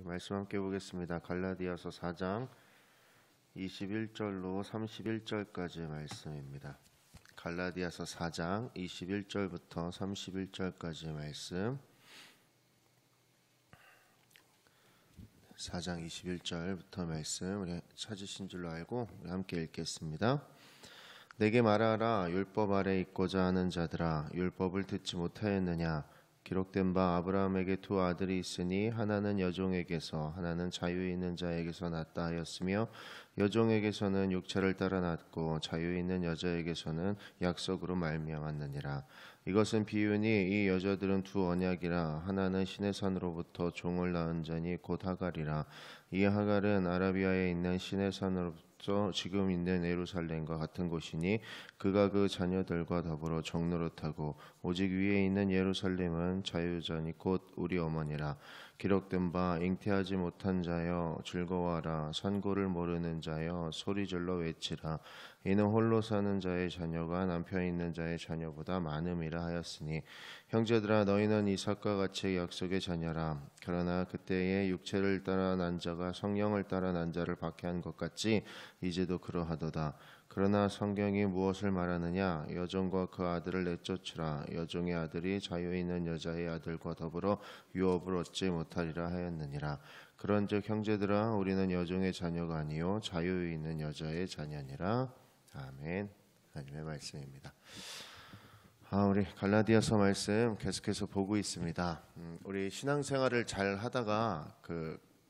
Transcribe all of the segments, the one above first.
말씀 함께 보겠습니다. 갈라디아서 4장 21절로 31절까지의 말씀입니다. 갈라디아서 4장 21절부터 31절까지의 말씀. 4장 21절부터 말씀 우리 찾으신 줄로 알고 우리 함께 읽겠습니다. 내게 말하라. 율법 아래 있고자 하는 자들아, 율법을 듣지 못하였느냐? 기록된 바 아브라함에게 두 아들이 있으니 하나는 여종에게서 하나는 자유 있는 자에게서 났다 하였으며 여종에게서는 육체를 따라 났고 자유 있는 여자에게서는 약속으로 말미암았느니라. 이것은 비유니 이 여자들은 두 언약이라. 하나는 신의 산으로부터 종을 낳은 자니 곧 하갈이라. 이 하갈은 아라비아에 있는 신의 산으로부터 지금 있는 예루살렘과 같은 곳이니 그가 그 자녀들과 더불어 종노릇하고 오직 위에 있는 예루살렘은 자유자니 곧 우리 어머니라. 기록된 바 잉태하지 못한 자여 즐거워하라. 산고를 모르는 자여 소리질러 외치라. 이는 홀로 사는 자의 자녀가 남편 있는 자의 자녀보다 많음이라 하였으니 형제들아, 너희는 이삭과 같이 약속의 자녀라. 그러나 그때의 육체를 따라 난 자가 성령을 따라 난 자를 박해한 것 같이 이제도 그러하도다. 그러나 성경이 무엇을 말하느냐? 여종과 그 아들을 내쫓으라. 여종의 아들이 자유 있는 여자의 아들과 더불어 유업을 얻지 못하리라 하였느니라. 그런즉 형제들아, 우리는 여종의 자녀가 아니요 자유 있는 여자의 자녀니라. 아멘. 하나님의 말씀입니다. 우리 갈라디아서 말씀 계속해서 보고 있습니다. 우리 신앙생활을 잘 하다가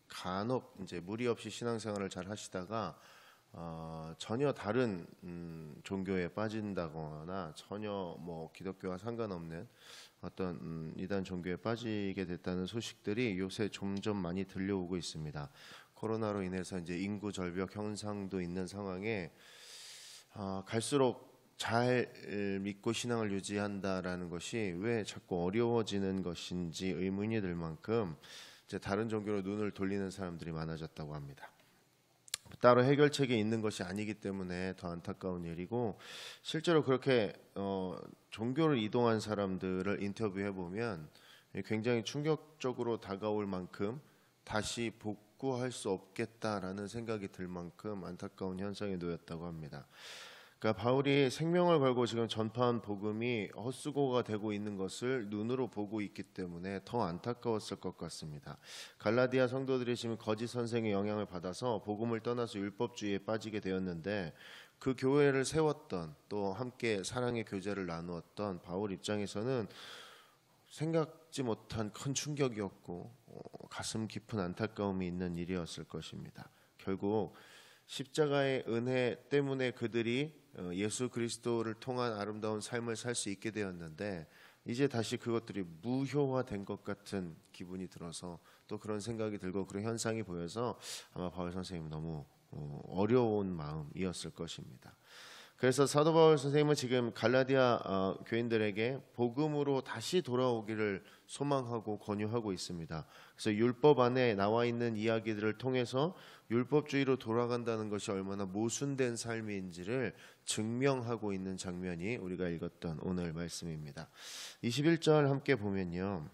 간혹 이제 무리 없이 신앙생활을 잘 하시다가 전혀 다른 종교에 빠진다거나 전혀 기독교와 상관없는 어떤 이단 종교에 빠지게 됐다는 소식들이 요새 점점 많이 들려오고 있습니다. 코로나로 인해서 이제 인구 절벽 현상도 있는 상황에 갈수록 잘 믿고 신앙을 유지한다라는 것이 왜 자꾸 어려워지는 것인지 의문이 들 만큼 이제 다른 종교로 눈을 돌리는 사람들이 많아졌다고 합니다. 따로 해결책이 있는 것이 아니기 때문에 더 안타까운 일이고, 실제로 그렇게 종교를 이동한 사람들을 인터뷰해 보면 굉장히 충격적으로 다가올 만큼 다시 복구할 수 없겠다라는 생각이 들 만큼 안타까운 현상에 놓였다고 합니다. 그러니까 바울이 생명을 걸고 지금 전파한 복음이 헛수고가 되고 있는 것을 눈으로 보고 있기 때문에 더 안타까웠을 것 같습니다. 갈라디아 성도들이 지금 거짓 선생의 영향을 받아서 복음을 떠나서 율법주의에 빠지게 되었는데, 그 교회를 세웠던, 또 함께 사랑의 교제를 나누었던 바울 입장에서는 생각지 못한 큰 충격이었고 가슴 깊은 안타까움이 있는 일이었을 것입니다. 결국 십자가의 은혜 때문에 그들이 예수 그리스도를 통한 아름다운 삶을 살 수 있게 되었는데, 이제 다시 그것들이 무효화된 것 같은 기분이 들어서 또 그런 생각이 들고 그런 현상이 보여서 아마 바울 선생님은 너무 어려운 마음이었을 것입니다. 그래서 사도 바울 선생님은 지금 갈라디아 교인들에게 복음으로 다시 돌아오기를 소망하고 권유하고 있습니다. 그래서 율법 안에 나와 있는 이야기들을 통해서 율법주의로 돌아간다는 것이 얼마나 모순된 삶인지를 증명하고 있는 장면이 우리가 읽었던 오늘 말씀입니다. 21절 함께 보면요,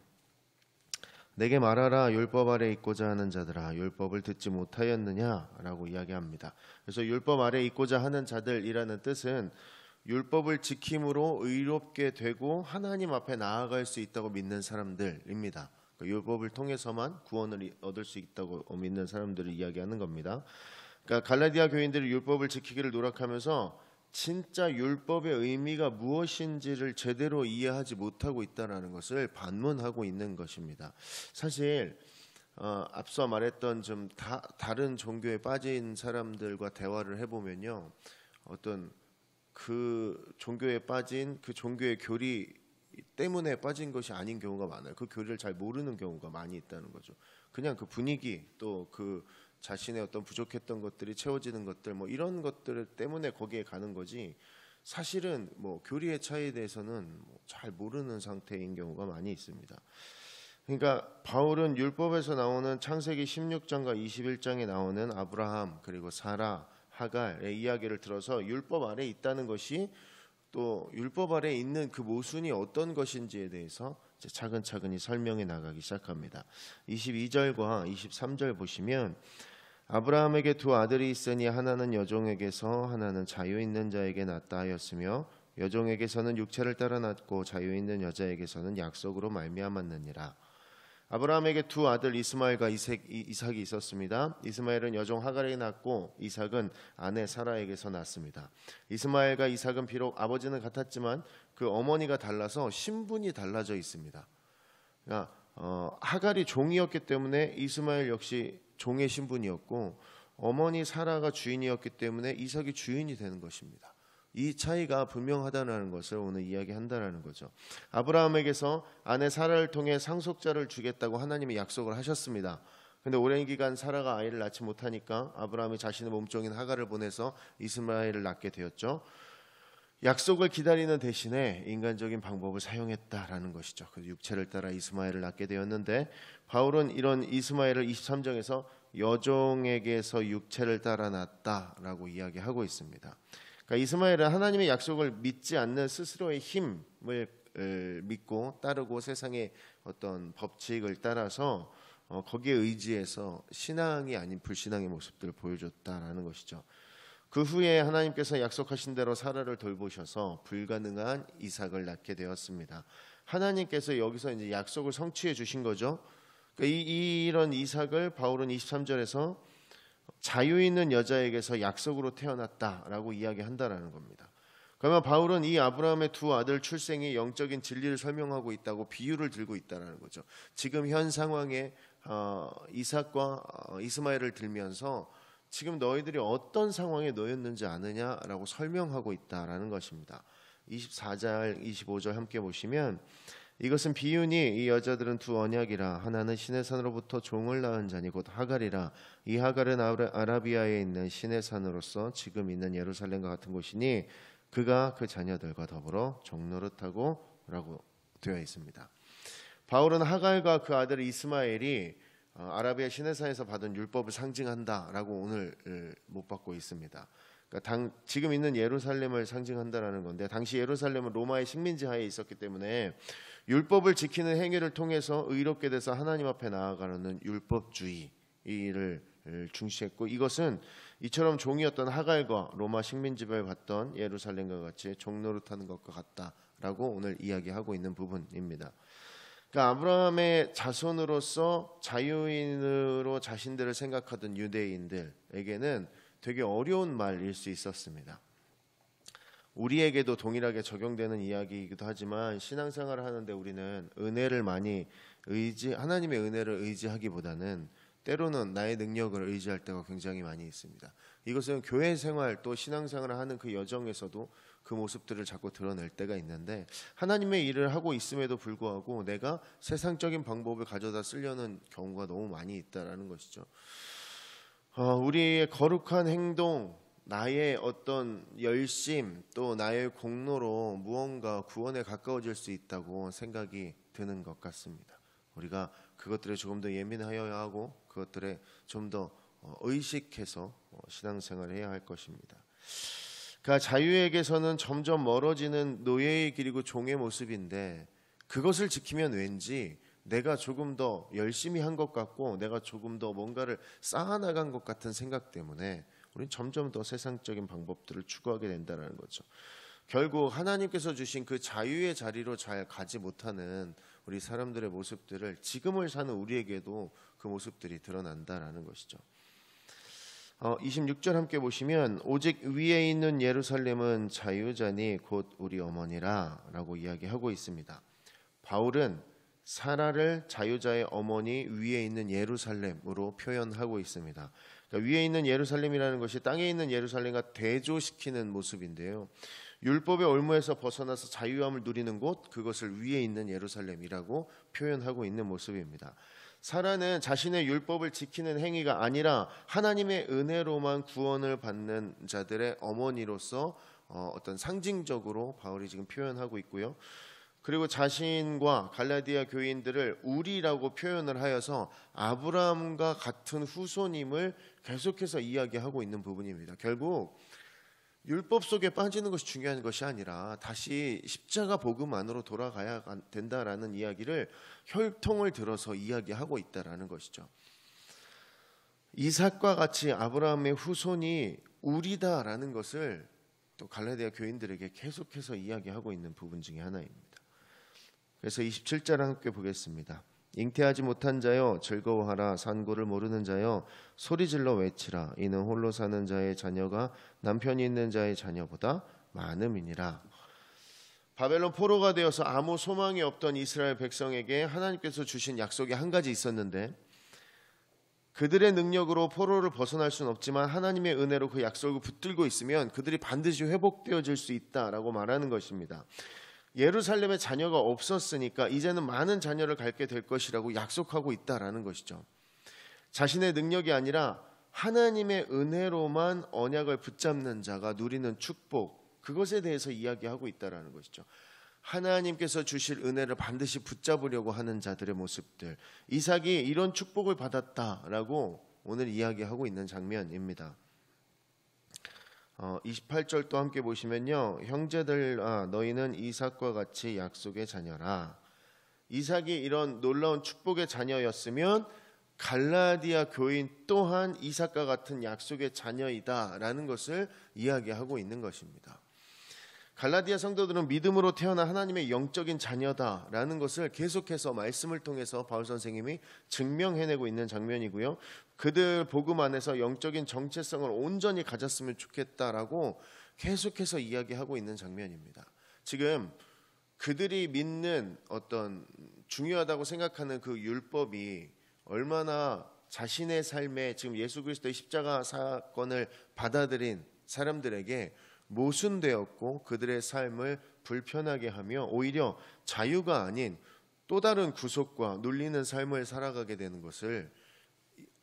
내게 말하라. 율법 아래 있고자 하는 자들아, 율법을 듣지 못하였느냐라고 이야기합니다. 그래서 율법 아래 있고자 하는 자들이라는 뜻은 율법을 지킴으로 의롭게 되고 하나님 앞에 나아갈 수 있다고 믿는 사람들입니다. 율법을 통해서만 구원을 얻을 수 있다고 믿는 사람들을 이야기하는 겁니다. 그러니까 갈라디아 교인들이 율법을 지키기를 노력하면서 진짜 율법의 의미가 무엇인지를 제대로 이해하지 못하고 있다는 것을 반문하고 있는 것입니다. 사실 앞서 말했던 좀 다른 종교에 빠진 사람들과 대화를 해보면요, 어떤 그 종교에 빠진 그 종교의 교리 때문에 빠진 것이 아닌 경우가 많아요. 그 교리를 잘 모르는 경우가 많이 있다는 거죠. 그냥 그 분위기, 또 그 자신의 어떤 부족했던 것들이 채워지는 것들, 이런 것들 때문에 거기에 가는 거지, 사실은 교리의 차이에 대해서는 잘 모르는 상태인 경우가 많이 있습니다. 그러니까 바울은 율법에서 나오는 창세기 16장과 21장에 나오는 아브라함 그리고 사라, 하갈의 이야기를 들어서 율법 아래 있다는 것이 또 율법 아래에 있는 그 모순이 어떤 것인지에 대해서 이제 차근차근히 설명해 나가기 시작합니다. 22절과 23절 보시면 아브라함에게 두 아들이 있으니 하나는 여종에게서 하나는 자유 있는 자에게 낳았다 하였으며 여종에게서는 육체를 따라 낳고 자유 있는 여자에게서는 약속으로 말미암았느니라. 아브라함에게 두 아들 이스마엘과 이삭이 있었습니다. 이스마엘은 여종 하갈에게 낳고 이삭은 아내 사라에게서 낳습니다. 이스마엘과 이삭은 비록 아버지는 같았지만 그 어머니가 달라서 신분이 달라져 있습니다. 그러니까 하갈이 종이었기 때문에 이스마엘 역시 종의 신분이었고 어머니 사라가 주인이었기 때문에 이삭이 주인이 되는 것입니다. 이 차이가 분명하다는 것을 오늘 이야기한다는 거죠. 아브라함에게서 아내 사라를 통해 상속자를 주겠다고 하나님이 약속을 하셨습니다. 그런데 오랜 기간 사라가 아이를 낳지 못하니까 아브라함이 자신의 몸종인 하갈을 보내서 이스마엘을 낳게 되었죠. 약속을 기다리는 대신에 인간적인 방법을 사용했다라는 것이죠. 그 육체를 따라 이스마엘을 낳게 되었는데 바울은 이런 이스마엘을 23장에서 여종에게서 육체를 따라 낳았다라고 이야기하고 있습니다. 그러니까 이스마엘은 하나님의 약속을 믿지 않는 스스로의 힘을 믿고 따르고 세상의 어떤 법칙을 따라서 거기에 의지해서 신앙이 아닌 불신앙의 모습들을 보여줬다라는 것이죠. 그 후에 하나님께서 약속하신 대로 사라를 돌보셔서 불가능한 이삭을 낳게 되었습니다. 하나님께서 여기서 이제 약속을 성취해 주신 거죠. 그러니까 이런 이삭을 바울은 23절에서 자유 있는 여자에게서 약속으로 태어났다라고 이야기한다라는 겁니다. 그러면 바울은 이 아브라함의 두 아들 출생이 영적인 진리를 설명하고 있다고 비유를 들고 있다라는 거죠. 지금 현 상황에 이삭과 이스마엘을 들면서 지금 너희들이 어떤 상황에 놓였는지 아느냐라고 설명하고 있다라는 것입니다. 24절, 25절 함께 보시면 이것은 비유니 이 여자들은 두 언약이라 하나는 시내 산으로부터 종을 낳은 자니 곧 하갈이라 이 하갈은 아라비아에 있는 시내 산으로서 지금 있는 예루살렘과 같은 곳이니 그가 그 자녀들과 더불어 종노릇하고 라고 되어 있습니다. 바울은 하갈과 그 아들 이스마엘이 아라비아 시내산에서 받은 율법을 상징한다라고 오늘 못 받고 있습니다. 그러니까 지금 있는 예루살렘을 상징한다라는 건데 당시 예루살렘은 로마의 식민지 하에 있었기 때문에 율법을 지키는 행위를 통해서 의롭게 돼서 하나님 앞에 나아가는 율법주의를 중시했고 이것은 이처럼 종이었던 하갈과 로마 식민지배를 받던 예루살렘과 같이 종노릇하는 것과 같다라고 오늘 이야기하고 있는 부분입니다. 그러니까 아브라함의 자손으로서 자유인으로 자신들을 생각하던 유대인들에게는 되게 어려운 말일 수 있었습니다. 우리에게도 동일하게 적용되는 이야기이기도 하지만 신앙생활을 하는데 우리는 은혜를 많이 하나님의 은혜를 의지하기보다는 때로는 나의 능력을 의지할 때가 굉장히 많이 있습니다. 이것은 교회 생활 또 신앙생활을 하는 그 여정에서도 그 모습들을 자꾸 드러낼 때가 있는데 하나님의 일을 하고 있음에도 불구하고 내가 세상적인 방법을 가져다 쓰려는 경우가 너무 많이 있다라는 것이죠. 우리의 거룩한 행동, 나의 어떤 열심 또 나의 공로로 무언가 구원에 가까워질 수 있다고 생각이 드는 것 같습니다. 우리가 그것들에 조금 더 예민하여야 하고 그것들에 좀 더 의식해서 신앙생활을 해야 할 것입니다. 그러니까 자유에게서는 점점 멀어지는 노예의 길이고 종의 모습인데 그것을 지키면 왠지 내가 조금 더 열심히 한 것 같고 내가 조금 더 뭔가를 쌓아나간 것 같은 생각 때문에 우리는 점점 더 세상적인 방법들을 추구하게 된다는 거죠. 결국 하나님께서 주신 그 자유의 자리로 잘 가지 못하는 우리 사람들의 모습들을 지금을 사는 우리에게도 그 모습들이 드러난다라는 것이죠. 26절 함께 보시면 오직 위에 있는 예루살렘은 자유자니 곧 우리 어머니라 라고 이야기하고 있습니다. 바울은 사라를 자유자의 어머니 위에 있는 예루살렘으로 표현하고 있습니다. 그러니까 위에 있는 예루살렘이라는 것이 땅에 있는 예루살렘과 대조시키는 모습인데요. 율법의 올무에서 벗어나서 자유함을 누리는 곳, 그것을 위에 있는 예루살렘이라고 표현하고 있는 모습입니다. 사라는 자신의 율법을 지키는 행위가 아니라 하나님의 은혜로만 구원을 받는 자들의 어머니로서 어떤 상징적으로 바울이 지금 표현하고 있고요. 그리고 자신과 갈라디아 교인들을 우리라고 표현을 하여서 아브라함과 같은 후손임을 계속해서 이야기하고 있는 부분입니다. 결국 율법 속에 빠지는 것이 중요한 것이 아니라 다시 십자가 복음 안으로 돌아가야 된다라는 이야기를 혈통을 들어서 이야기하고 있다라는 것이죠. 이삭과 같이 아브라함의 후손이 우리다라는 것을 또 갈라디아 교인들에게 계속해서 이야기하고 있는 부분 중에 하나입니다. 그래서 27절을 함께 보겠습니다. 잉태하지 못한 자여 즐거워하라. 산고를 모르는 자여 소리질러 외치라. 이는 홀로 사는 자의 자녀가 남편이 있는 자의 자녀보다 많음이니라. 바벨론 포로가 되어서 아무 소망이 없던 이스라엘 백성에게 하나님께서 주신 약속이 한 가지 있었는데, 그들의 능력으로 포로를 벗어날 수는 없지만 하나님의 은혜로 그 약속을 붙들고 있으면 그들이 반드시 회복되어질 수 있다라고 말하는 것입니다. 예루살렘에 자녀가 없었으니까 이제는 많은 자녀를 갖게 될 것이라고 약속하고 있다라는 것이죠. 자신의 능력이 아니라 하나님의 은혜로만 언약을 붙잡는 자가 누리는 축복, 그것에 대해서 이야기하고 있다라는 것이죠. 하나님께서 주실 은혜를 반드시 붙잡으려고 하는 자들의 모습들, 이삭이 이런 축복을 받았다라고 오늘 이야기하고 있는 장면입니다. 28절 또 함께 보시면요, 형제들 너희는 이삭과 같이 약속의 자녀라. 이삭이 이런 놀라운 축복의 자녀였으면 갈라디아 교인 또한 이삭과 같은 약속의 자녀이다라는 것을 이야기하고 있는 것입니다. 갈라디아 성도들은 믿음으로 태어난 하나님의 영적인 자녀다라는 것을 계속해서 말씀을 통해서 바울 선생님이 증명해내고 있는 장면이고요. 그들 복음 안에서 영적인 정체성을 온전히 가졌으면 좋겠다라고 계속해서 이야기하고 있는 장면입니다. 지금 그들이 믿는 어떤 중요하다고 생각하는 그 율법이 얼마나 자신의 삶에 지금 예수 그리스도의 십자가 사건을 받아들인 사람들에게 모순되었고 그들의 삶을 불편하게 하며 오히려 자유가 아닌 또 다른 구속과 눌리는 삶을 살아가게 되는 것을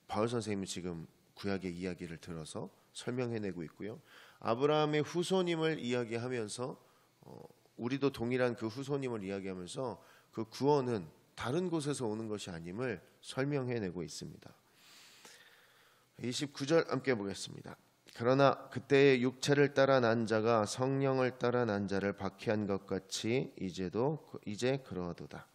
바울 선생님이 지금 구약의 이야기를 들어서 설명해내고 있고요. 아브라함의 후손임을 이야기하면서 우리도 동일한 그 후손임을 이야기하면서 그 구원은 다른 곳에서 오는 것이 아님을 설명해내고 있습니다. 29절 함께 보겠습니다. 그러나 그때의 육체를 따라 난 자가 성령을 따라 난 자를 박해한 것 같이 이제 그러하도다.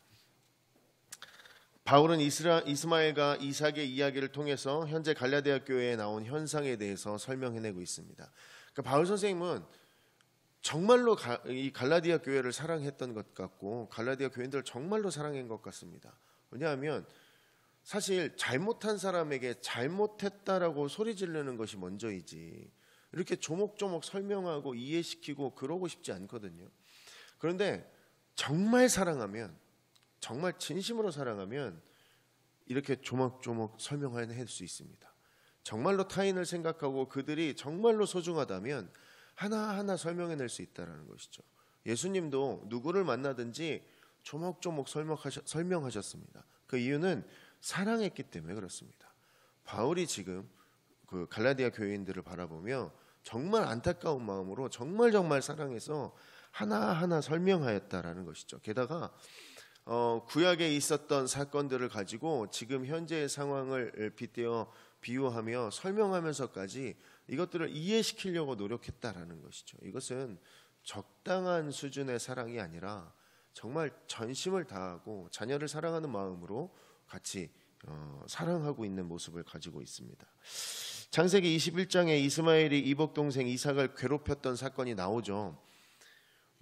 바울은 이스마엘과 이삭의 이야기를 통해서 현재 갈라디아 교회에 나온 현상에 대해서 설명해내고 있습니다. 그러니까 바울 선생님은 정말로 이 갈라디아 교회를 사랑했던 것 같고 갈라디아 교인들을 정말로 사랑한 것 같습니다. 왜냐하면 사실 잘못한 사람에게 잘못했다라고 소리 지르는 것이 먼저이지 이렇게 조목조목 설명하고 이해시키고 그러고 싶지 않거든요. 그런데 정말 사랑하면, 정말 진심으로 사랑하면 이렇게 조목조목 설명해낼 수 있습니다. 정말로 타인을 생각하고 그들이 정말로 소중하다면 하나하나 설명해낼 수 있다는 것이죠. 예수님도 누구를 만나든지 조목조목 설명하셨습니다. 그 이유는 사랑했기 때문에 그렇습니다. 바울이 지금 그 갈라디아 교인들을 바라보며 정말 안타까운 마음으로 정말 사랑해서 하나하나 설명하였다라는 것이죠. 게다가 구약에 있었던 사건들을 가지고 지금 현재의 상황을 빗대어 비유하며 설명하면서까지 이것들을 이해시키려고 노력했다라는 것이죠. 이것은 적당한 수준의 사랑이 아니라 정말 전심을 다하고 자녀를 사랑하는 마음으로 같이 사랑하고 있는 모습을 가지고 있습니다. 창세기 21장에 이스마엘이 이복 동생 이삭을 괴롭혔던 사건이 나오죠.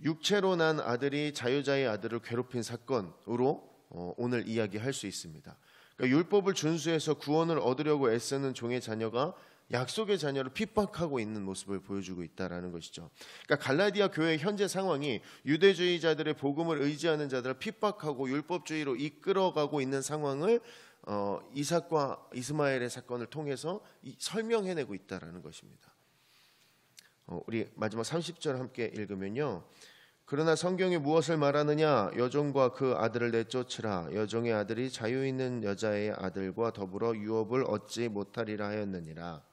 육체로 난 아들이 자유자의 아들을 괴롭힌 사건으로 오늘 이야기할 수 있습니다. 그러니까 율법을 준수해서 구원을 얻으려고 애쓰는 종의 자녀가 약속의 자녀를 핍박하고 있는 모습을 보여주고 있다는 것이죠. 그러니까 갈라디아 교회의 현재 상황이 유대주의자들의 복음을 의지하는 자들을 핍박하고 율법주의로 이끌어가고 있는 상황을 이삭과 이스마엘의 사건을 통해서 설명해내고 있다는 것입니다. 우리 마지막 30절 함께 읽으면요. 그러나 성경이 무엇을 말하느냐? 여종과 그 아들을 내쫓으라. 여종의 아들이 자유 있는 여자의 아들과 더불어 유업을 얻지 못하리라 하였느니라.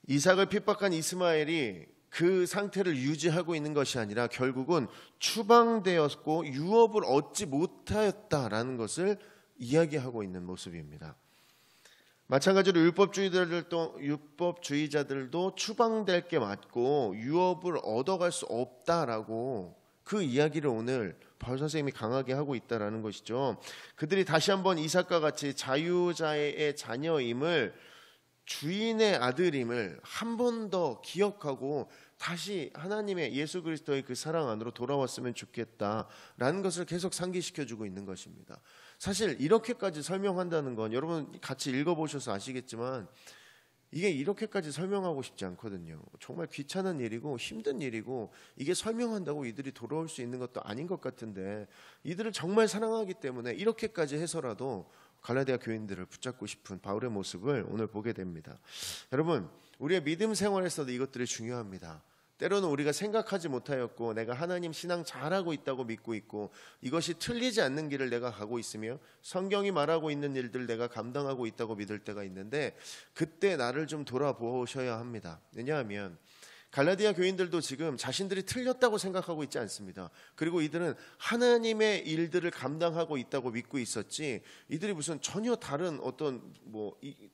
이삭을 핍박한 이스마엘이 그 상태를 유지하고 있는 것이 아니라 결국은 추방되었고 유업을 얻지 못하였다라는 것을 이야기하고 있는 모습입니다. 마찬가지로 율법주의자들도 추방될 게 맞고 유업을 얻어갈 수 없다라고 그 이야기를 오늘 바울 선생님이 강하게 하고 있다라는 것이죠. 그들이 다시 한번 이삭과 같이 자유자의 자녀임을, 주인의 아들임을 한 번 더 기억하고 다시 하나님의 예수 그리스도의 그 사랑 안으로 돌아왔으면 좋겠다라는 것을 계속 상기시켜주고 있는 것입니다. 사실 이렇게까지 설명한다는 건 여러분 같이 읽어보셔서 아시겠지만 이게 이렇게까지 설명하고 싶지 않거든요. 정말 귀찮은 일이고 힘든 일이고 이게 설명한다고 이들이 돌아올 수 있는 것도 아닌 것 같은데 이들을 정말 사랑하기 때문에 이렇게까지 해서라도 갈라디아 교인들을 붙잡고 싶은 바울의 모습을 오늘 보게 됩니다. 여러분, 우리의 믿음 생활에서도 이것들이 중요합니다. 때로는 우리가 생각하지 못하였고 내가 하나님 신앙 잘하고 있다고 믿고 있고 이것이 틀리지 않는 길을 내가 가고 있으며 성경이 말하고 있는 일들 내가 감당하고 있다고 믿을 때가 있는데 그때 나를 좀 돌아보셔야 합니다. 왜냐하면 갈라디아 교인들도 지금 자신들이 틀렸다고 생각하고 있지 않습니다. 그리고 이들은 하나님의 일들을 감당하고 있다고 믿고 있었지 이들이 무슨 전혀 다른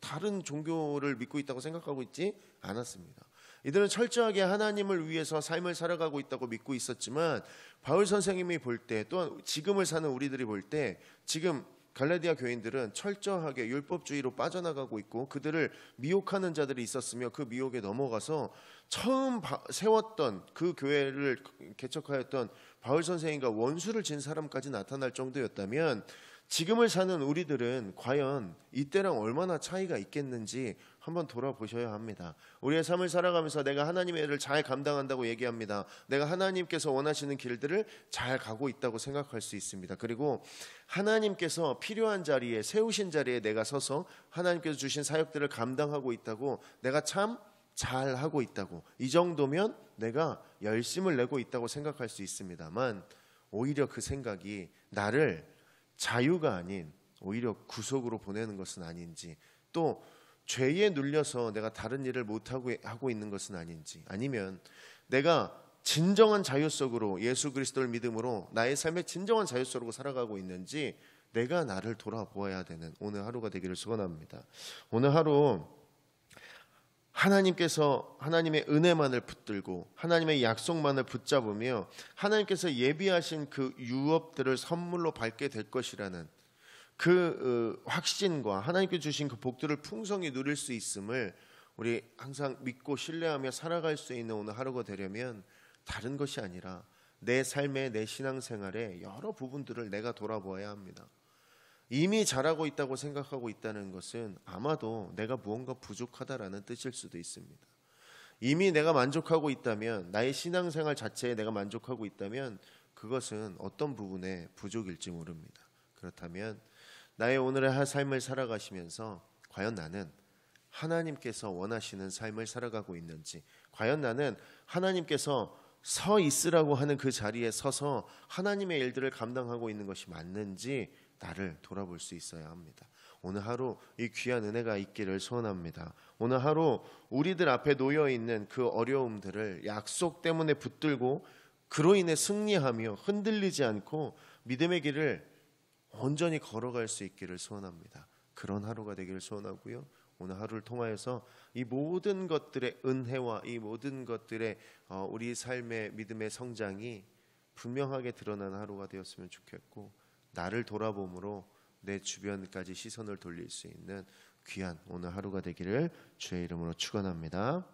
다른 종교를 믿고 있다고 생각하고 있지 않았습니다. 이들은 철저하게 하나님을 위해서 삶을 살아가고 있다고 믿고 있었지만 바울 선생님이 볼 때 또한 지금을 사는 우리들이 볼 때 지금 갈라디아 교인들은 철저하게 율법주의로 빠져나가고 있고 그들을 미혹하는 자들이 있었으며 그 미혹에 넘어가서 처음 세웠던 그 교회를 개척하였던 바울 선생님과 원수를 진 사람까지 나타날 정도였다면 지금을 사는 우리들은 과연 이때랑 얼마나 차이가 있겠는지 한번 돌아보셔야 합니다. 우리의 삶을 살아가면서 내가 하나님의 일을 잘 감당한다고 얘기합니다. 내가 하나님께서 원하시는 길들을 잘 가고 있다고 생각할 수 있습니다. 그리고 하나님께서 필요한 자리에 세우신 자리에 내가 서서 하나님께서 주신 사역들을 감당하고 있다고 내가 참 잘하고 있다고 이 정도면 내가 열심을 내고 있다고 생각할 수 있습니다만 오히려 그 생각이 나를 자유가 아닌 오히려 구속으로 보내는 것은 아닌지 또 죄에 눌려서 내가 다른 일을 못하고 있는 것은 아닌지 아니면 내가 진정한 자유 속으로 예수 그리스도를 믿음으로 나의 삶의 진정한 자유 속으로 살아가고 있는지 내가 나를 돌아보아야 되는 오늘 하루가 되기를 소원합니다. 오늘 하루 하나님께서 하나님의 은혜만을 붙들고 하나님의 약속만을 붙잡으며 하나님께서 예비하신 그 유업들을 선물로 받게 될 것이라는 그 확신과 하나님께 주신 그 복들을 풍성히 누릴 수 있음을 우리 항상 믿고 신뢰하며 살아갈 수 있는 오늘 하루가 되려면 다른 것이 아니라 내 삶의 내 신앙생활의 여러 부분들을 내가 돌아보아야 합니다. 이미 잘하고 있다고 생각하고 있다는 것은 아마도 내가 무언가 부족하다라는 뜻일 수도 있습니다. 이미 내가 만족하고 있다면 나의 신앙생활 자체에 내가 만족하고 있다면 그것은 어떤 부분의 부족일지 모릅니다. 그렇다면 나의 오늘의 삶을 살아가시면서 과연 나는 하나님께서 원하시는 삶을 살아가고 있는지 과연 나는 하나님께서 서 있으라고 하는 그 자리에 서서 하나님의 일들을 감당하고 있는 것이 맞는지 나를 돌아볼 수 있어야 합니다. 오늘 하루 이 귀한 은혜가 있기를 소원합니다. 오늘 하루 우리들 앞에 놓여있는 그 어려움들을 약속 때문에 붙들고 그로 인해 승리하며 흔들리지 않고 믿음의 길을 온전히 걸어갈 수 있기를 소원합니다. 그런 하루가 되기를 소원하고요. 오늘 하루를 통하여서 이 모든 것들의 은혜와 이 모든 것들의 우리 삶의 믿음의 성장이 분명하게 드러나는 하루가 되었으면 좋겠고 나를 돌아봄으로 내 주변까지 시선을 돌릴 수 있는 귀한 오늘 하루가 되기를 주의 이름으로 축원합니다.